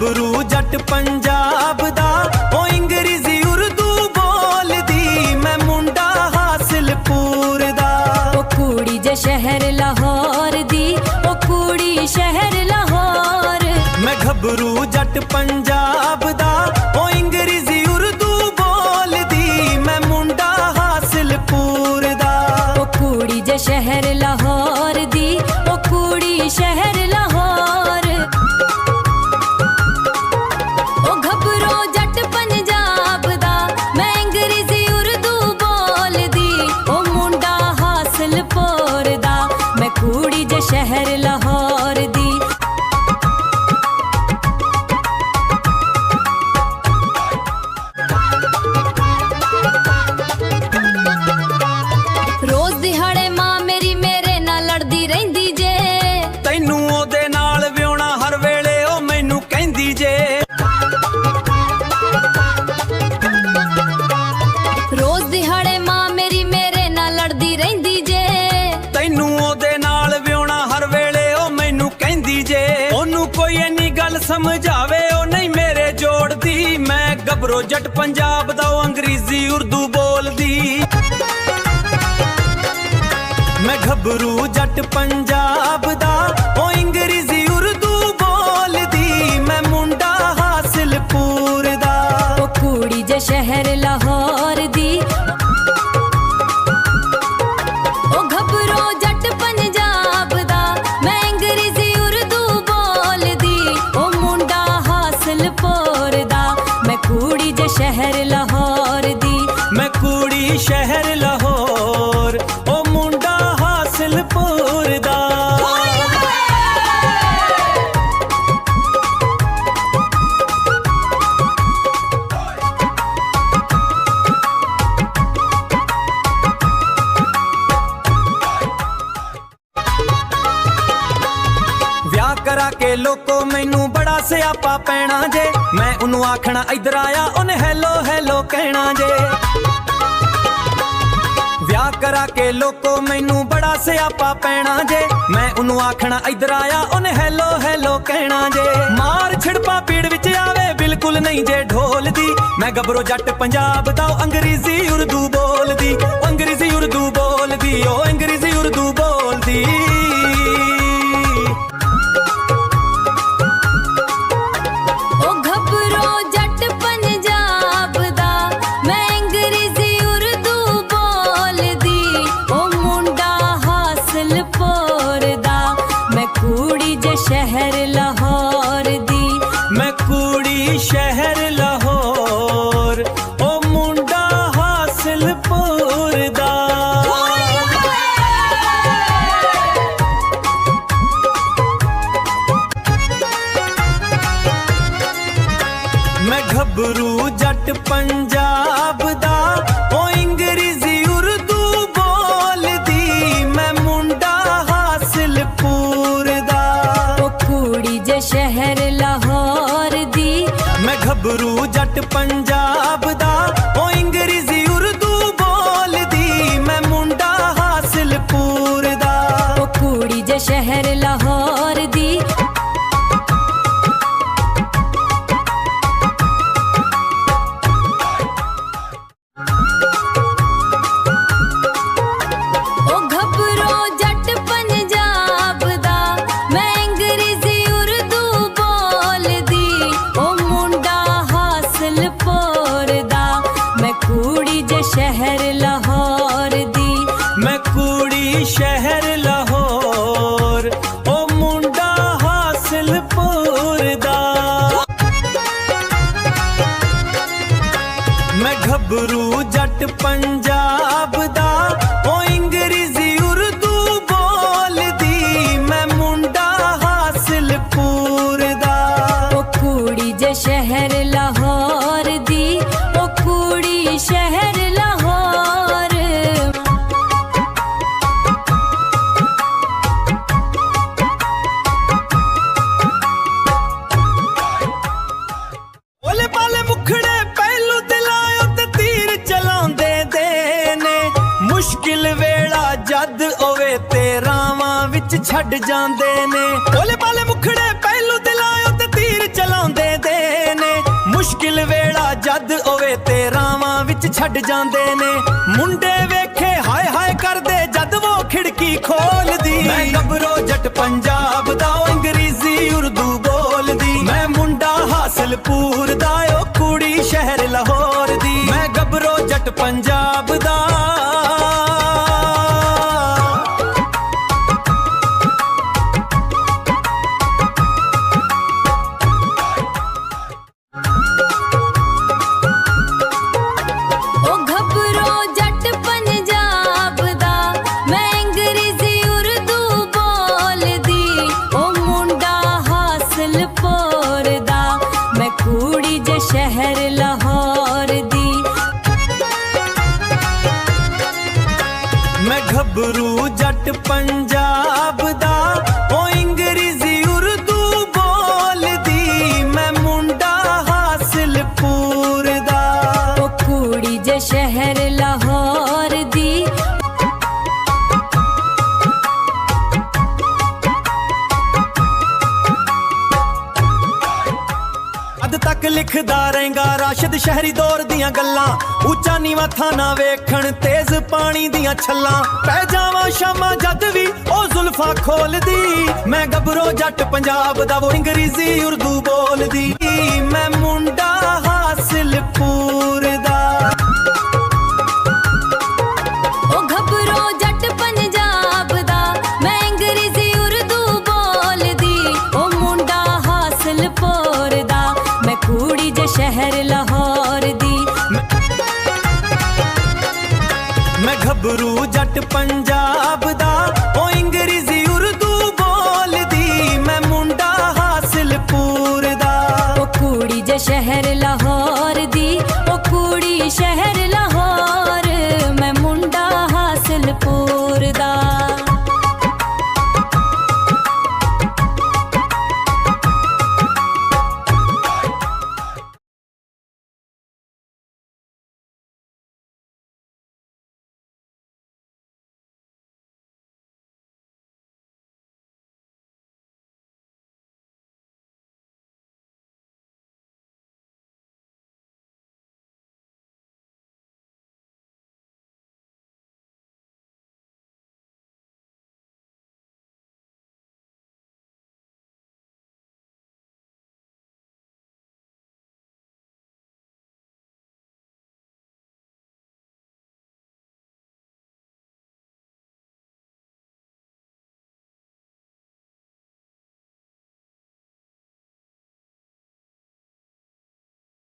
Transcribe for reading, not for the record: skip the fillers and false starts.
ਗੱਭਰੂ ਜੱਟ ਪੰਜਾਬ ਦਾ, ਉਹ ਅੰਗਰੇਜ਼ੀ ਉਰਦੂ ਬੋਲਦੀ, ਮੈਂ ਮੁੰਡਾ ਹਾਸਿਲਪੁਰ ਦਾ। ਉਹ ਕੁੜੀ ਜੇ ਸ਼ਹਿਰ ਲਾਹੌਰ ਦੀ, ਉਹ ਕੁੜੀ ਸ਼ਹਿਰ ਲਾਹੌਰ। ਮੈਂ ਗੱਭਰੂ ਜੱਟ ਪੰਜਾਬ ਦਾ, ਉਹ ਅੰਗਰੇਜ਼ੀ ਉਰਦੂ ਬੋਲਦੀ, ਮੈਂ ਮੁੰਡਾ ਹਾਸਿਲਪੁਰ ਦਾ। ਉਹ ਕੁੜੀ ਜੇ ਸ਼ਹਿਰ ਲਾਹੌਰ ਦੀ, ਉਹ ਕੁੜੀ ਸ਼ਹਿਰ ਲਾਹੌਰ। ਉਹ ਗੱਭਰੂ ਜੱਟ ਪੰਜਾਬ ਦਾ, ਮੈਂ ਅੰਗਰੇਜ਼ੀ ਉਰਦੂ ਬੋਲਦੀ, ਉਹ ਮੁੰਡਾ ਹਾਸਿਲਪੁਰ ਦਾ। ਮੈਂ ਕੁੜੀ ਜੇ ਸ਼ਹਿਰ ਲਾਹੌਰ ਦੀ। ਰੋਜ਼ ਦਿਹਾੜੇ ਮਾਂ ਮੇਰੀ ਮੇਰੇ ਨਾਲ ਲੜਦੀ ਰਹਿੰਦੀ ਜੇ, ਤੈਨੂੰ ਉਹਦੇ ਨਾਲ ਵਿਆਹੁਣਾ ਹਰ ਵੇਲੇ ਉਹ ਮੈਨੂੰ ਕਹਿੰਦੀ ਜੇ। ਰੋਜ਼ ਦਿਹਾੜੇ ਮਾਂ ਮੇਰੀ ਮੇਰੇ ਨਾਲ ਲੜਦੀ ਰਹਿੰਦੀ ਜੇ, ਤੈਨੂੰ ਉਹਦੇ ਨਾਲ ਵਿਆਹੁਣਾ ਹਰ ਵੇਲੇ ਉਹ ਮੈਨੂੰ ਕਹਿੰਦੀ ਜੇ। ਉਹਨੂੰ ਕੋਈ ਇੰਨੀ ਗੱਲ ਸਮਝਾਵੇ ਉਹ ਨਹੀਂ ਮੇਰੇ ਜੋੜਦੀ, ਮੈਂ ਗੱਭਰੂ ਜੱਟ ਪੰਜਾਬ ਦਾ, ਉਹ ਅੰਗਰੇਜ਼ੀ ਉਰਦੂ ਬੋਲਦੀ। ਮੈਂ ਗੱਭਰੂ ਜੱਟ ਪੰਜਾਬ ਦਾ, ਉਹ ਅੰਗਰੇਜ਼ੀ ਉਰਦੂ ਬੋਲਦੀ, ਮੈਂ ਮੁੰਡਾ ਹਾਸਿਲਪੁਰ ਦਾ। ਉਹ ਕੁੜੀ ਜੇ ਸ਼ਹਿਰ ਲਾਹੌਰ ਦੀ। ਉਹ ਗੱਭਰੂ ਜੱਟ ਪੰਜਾਬ ਦਾ, ਮੈਂ ਅੰਗਰੇਜ਼ੀ ਉਰਦੂ ਬੋਲਦੀ, ਉਹ ਮੁੰਡਾ ਹਾਸਿਲਪੁਰ ਦਾ। ਮੈਂ ਕੁੜੀ ਜੇ ਸ਼ਹਿਰ ਲਾਹੌਰ ਦੀ। ਮੈਂ ਕੁੜੀ ਸ਼ਹਿਰ ਲਾਹੌਰ, ਉਹ ਮੁੰਡਾ ਹਾਸਿਲਪੁਰ ਦਾ। ਵਿਆਹ ਕਰਾ ਕੇ ਲੋਕੋ ਮੈਨੂੰ ਬੜਾ ਸਿਆਪਾ ਪੈਣਾ ਜੇ, ਮੈਂ ਉਹਨੂੰ ਆਖਣਾ ਇੱਧਰ ਆਇਆ, ਉਹਨੇ ਹੈਲੋ ਹੈਲੋ ਕਹਿਣਾ ਜੇ। ਵਿਆਹ ਕਰਾ ਕੇ ਲੋਕੋ ਮੈਨੂੰ ਬੜਾ ਸਿਆਪਾ ਪੈਣਾ ਜੇ, ਮੈਂ ਉਹਨੂੰ ਆਖਣਾ ਇੱਧਰ ਆਇਆ, ਉਹਨੇ ਹੈਲੋ ਹੈਲੋ ਕਹਿਣਾ ਜੇ। ਮਾਰ ਛਿੜਪਾ ਪੀੜ ਵਿੱਚ ਆਵੇ ਬਿਲਕੁਲ ਨਹੀਂ ਜੇ ਢੋਲਦੀ, ਮੈਂ ਗੱਭਰੂ ਜੱਟ ਪੰਜਾਬ ਦਾ, ਉਹ ਅੰਗਰੇਜ਼ੀ ਉਰਦੂ ਬੋਲਦੀ, ਉਹ ਅੰਗਰੇਜ਼ੀ ਉਰਦੂ ਬੋਲਦੀ, ਉਹ ਅੰਗਰੇਜ਼ੀ ਉਰਦੂ ਬੋਲਦੀ। ਉਹ ਗੱਭਰੂ ਜੱਟ ਪੰਜਾਬ ਦਾ, ਮੈਂ ਅੰਗਰੇਜ਼ੀ ਉਰਦੂ ਬੋਲਦੀ, ਉਹ ਮੁੰਡਾ ਹਾਸਿਲਪੁਰ ਦਾ। ਮੈਂ ਕੁੜੀ ਜੇ ਸ਼ਹਿਰ ਲਾਹੌਰ ਦੀ। ਮੈਂ ਕੁੜੀ ਸ਼ਹਿਰ ਲਾਹੌਰ, ਉਹ ਮੁੰਡਾ ਹਾਸਿਲਪੁਰ ਦਾ। ਮੈਂ ਗੱਭਰੂ ਜੱਟ ਪੰਜਾਬ ਦਾ, ਉਹ ਅੰਗਰੇਜ਼ੀ ਉਰਦੂ ਬੋਲਦੀ, ਮੈਂ ਮੁੰਡਾ ਹਾਸਿਲਪੁਰ ਦਾ। ਉਹ ਕੁੜੀ ਜੇ ਸ਼ਹਿਰ ਲਾਹੌਰ ਦੀ। ਮੈਂ ਗੱਭਰੂ ਜੱਟ ਪੰਜਾਬ ਦਾ, ਉਹ ਅੰਗਰੇਜ਼ੀ ਉਰਦੂ ਬੋਲਦੀ, ਮੈਂ ਮੁੰਡਾ ਹਾਸਿਲਪੁਰ ਦਾ। ਉਹ ਕੁੜੀ ਜੇ ਸ਼ਹਿਰ ਲਾਹੌਰ ਦੀ। ਉਹ ਗੱਭਰੂ ਜੱਟ ਪੰਜਾਬ ਦਾ, ਮੈਂ ਅੰਗਰੇਜ਼ੀ ਉਰਦੂ ਬੋਲਦੀ, ਉਹ ਮੁੰਡਾ ਹਾਸਿਲਪੁਰ ਦਾ। ਮੈਂ ਕੁੜੀ ਜੇ ਸ਼ਹਿਰ ਲਾਹੌਰ ਦੀ। ਮੈਂ ਕੁੜੀ ਸ਼ਹਿਰ ਲਾਹੌਰ, ਉਹ ਮੁੰਡਾ ਹਾਸਿਲਪੁਰ ਦਾ। ਮੈਂ ਗੱਭਰੂ ਜੱਟ ਪੰਜਾਬ ਦਾ, ਉਹ ਅੰਗਰੇਜ਼ੀ ਉਰਦੂ ਬੋਲਦੀ, ਮੈਂ ਮੁੰਡਾ ਹਾਸਿਲਪੁਰ ਦਾ। ਉਹ ਕੁੜੀ ਜੇ ਸ਼ਹਿਰ ਲਾਹੌਰ ਦੀ। ਉਹ ਕੁੜੀ ਸ਼ਹਿਰ ਲਾਹੌਰ। ਓਲੇ ਪਾਲੇ ਮੁਖੜੇ ਪਹਿਲੂ ਦਿਲਾਇਓ ਤੇ ਤੀਰ ਚਲਾਉਂਦੇ ਦੇ ਨੇ, ਮੁਸ਼ਕਿਲ ਵੇਲਾ ਜਦ ਹੋਵੇ ਤੇ ਰਾਵਾਂ ਵਿੱਚ ਛੱਡ ਜਾਂਦੇ ਨੇ। ਓਲੇ ਪਾਲੇ ਮੁਖੜੇ ਪਹਿਲੂ ਦਿਲਾਇਓ ਤੇ ਤੀਰ ਚਲਾਉਂਦੇ ਹੋਵੇ ਤੇ ਰਾਵਾਂ ਵਿੱਚ ਛੱਡ ਜਾਂਦੇ ਨੇ। ਮੁੰਡੇ ਵੇਖੇ ਹਾਏ ਹਾਏ ਕਰਦੇ ਜਦ ਉਹ ਖਿੜਕੀ ਖੋਲਦੀ। ਮੈਂ ਗੱਭਰੂ ਜੱਟ ਪੰਜਾਬ ਦਾ ਉਹ ਅੰਗਰੇਜ਼ੀ ਉਰਦੂ ਬੋਲਦੀ। ਮੈਂ ਮੁੰਡਾ ਹਾਸਲਪੁਰ ਦਾ ਉਹ ਕੁੜੀ ਸ਼ਹਿਰ ਲਾਹੌਰ ਦੀ। ਮੈਂ ਗੱਭਰੂ ਜੱਟ ਪੰਜਾਬ ਦਾ ਉਹ ਗੱਭਰੂ ਜੱਟ ਪੰਜਾਬ ਦਾ ਮੈਂ ਅੰਗਰੇਜ਼ੀ ਉਰਦੂ ਬੋਲਦੀ। ਉਹ ਮੁੰਡਾ ਹਾਸਲਪੁਰ ਦਾ ਮੈਂ ਕੁੜੀ ਜੇ ਸ਼ਹਿਰ ਲਾਹੌਰ ਦੀ। ਮੈਂ ਗੱਭਰੂ ਜੱਟ ਪੰਜਾਬ ਦਾ ਉਹ ਅੰਗਰੇਜ਼ੀ ਉਰਦੂ ਬੋਲਦੀ। ਮੈਂ ਮੁੰਡਾ ਹਾਸਲਪੁਰ ਦਾ ਉਹ ਕੁੜੀ ਜੇ ਸ਼ਹਿਰ ਲਾਹੌਰ ਦੀ। ਅੱਧ ਤੱਕ ਲਿਖਦਾ ਰਹੇਗਾ ਰਾਸ਼ਦ ਸ਼ਹਿਰੀ ਦੌਰ ਦੀਆਂ ਗੱਲਾਂ। ਉੱਚਾ ਨੀਵਾਂ ਥਾਣਾ ਵੇਖਣ ਤੇਜ਼ ਪਾਣੀ ਦੀਆਂ ਛੱਲਾਂ। ਪੈ ਜਾਵਾਂ ਸ਼ਾਮਾਂ ਜਦ ਵੀ ਉਹ ਜ਼ੁਲਫਾਂ ਖੋਲਦੀ। ਮੈਂ ਗੱਭਰੂ ਜੱਟ ਪੰਜਾਬ ਦਾ ਉਹ ਅੰਗਰੇਜ਼ੀ ਉਰਦੂ ਬੋਲਦੀ। ਮੈਂ ਮੁੰਡਾ ਹਾਸਲਪੁਰ